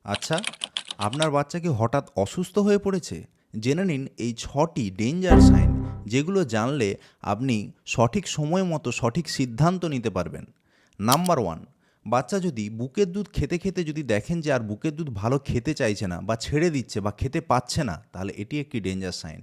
আচ্ছা, আপনার বাচ্চা কি হঠাৎ অসুস্থ হয়ে পড়েছে? জেনে নিন এই ৬টি ডেঞ্জার সাইন, যেগুলো জানলে আপনি সঠিক সময় মতো সঠিক সিদ্ধান্ত নিতে পারবেন। নাম্বার 1, বাচ্চা যদি বুকের দুধ খেতে খেতে যদি দেখেন যে আর বুকের দুধ ভালো খেতে চাইছে না বা ছেড়ে দিচ্ছে বা খেতে পাচ্ছে না, তাহলে এটি একটি ডেঞ্জার সাইন।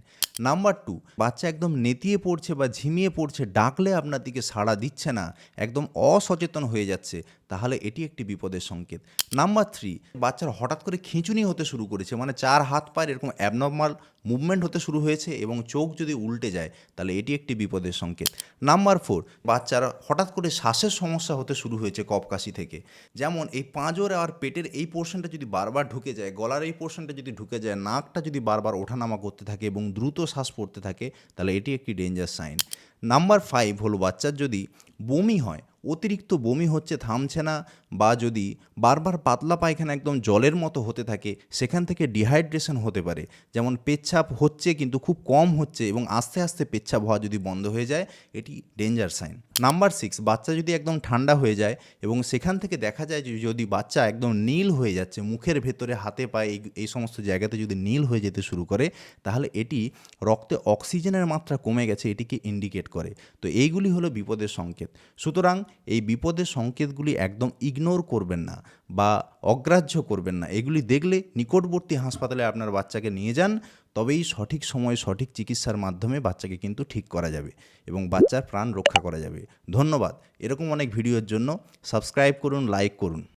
নাম্বার 2, বাচ্চা একদম নেতিয়ে পড়ছে বা ঝিমিয়ে পড়ছে, ডাকলে আপনার দিকে সাড়া দিচ্ছে না, একদম অসচেতন হয়ে যাচ্ছে, তাহলে এটি একটি বিপদের সংকেত। নাম্বার 3, বাচ্চার হঠাৎ করে খিঁচুনি হতে শুরু করেছে, মানে 4 হাত পায়ের এরকম অ্যাবনর্মাল মুভমেন্ট হতে শুরু হয়েছে এবং চোখ যদি উল্টে যায়, তাহলে এটি একটি বিপদের সংকেত। নাম্বার 4, বাচ্চার হঠাৎ করে শ্বাসের সমস্যা হতে শুরু হয়েছে কফ কাশি থেকে। যেমন এই পাঁজর আর পেটের এই পোর্শনটা যদি বারবার ঢুকে যায়, গলার এই পোর্শনটা যদি ঢুকে যায়, নাকটা যদি বারবার ওঠানামা করতে থাকে এবং দ্রুত শ্বাস পড়তে থাকে, তাহলে এটি একটি ডেঞ্জার সাইন। নাম্বার 5 হলো বাচ্চার যদি বমি হয়, অতিরিক্ত বমি হচ্ছে, থামছে না, বা যদি বারবার পাতলা পায়খানা একদম জলের মতো হতে থাকে, সেখান থেকে ডিহাইড্রেশন হতে পারে। যেমন পেচ্ছাপ হচ্ছে কিন্তু খুব কম হচ্ছে এবং আস্তে আস্তে পেচ্ছাপ হওয়া যদি বন্ধ হয়ে যায়, এটি ডেঞ্জার সাইন। নাম্বার 6, বাচ্চা যদি একদম ঠান্ডা হয়ে যায় এবং সেখান থেকে দেখা যায় যে যদি বাচ্চা একদম নীল হয়ে যাচ্ছে, মুখের ভেতরে, হাতে পায়ে, এই সমস্ত জায়গাতে যদি নীল হয়ে যেতে শুরু করে, তাহলে এটি রক্তে অক্সিজেনের মাত্রা কমে গেছে, এটিকে ইন্ডিকেট করে। তো এইগুলি হলো বিপদের সংকেত। সুতরাং এই বিপদের সংকেতগুলি একদম ইগনোর করবেন না বা অগ্রাহ্য করবেন না। এগুলি দেখলে নিকটবর্তী হাসপাতালে আপনার বাচ্চাকে নিয়ে যান, তবেই সঠিক সময়ে সঠিক চিকিৎসার মাধ্যমে বাচ্চাকে কিন্তু ঠিক করা যাবে এবং বাচ্চার প্রাণ রক্ষা করা যাবে। ধন্যবাদ। এরকম অনেক ভিডিওর জন্য সাবস্ক্রাইব করুন, লাইক করুন।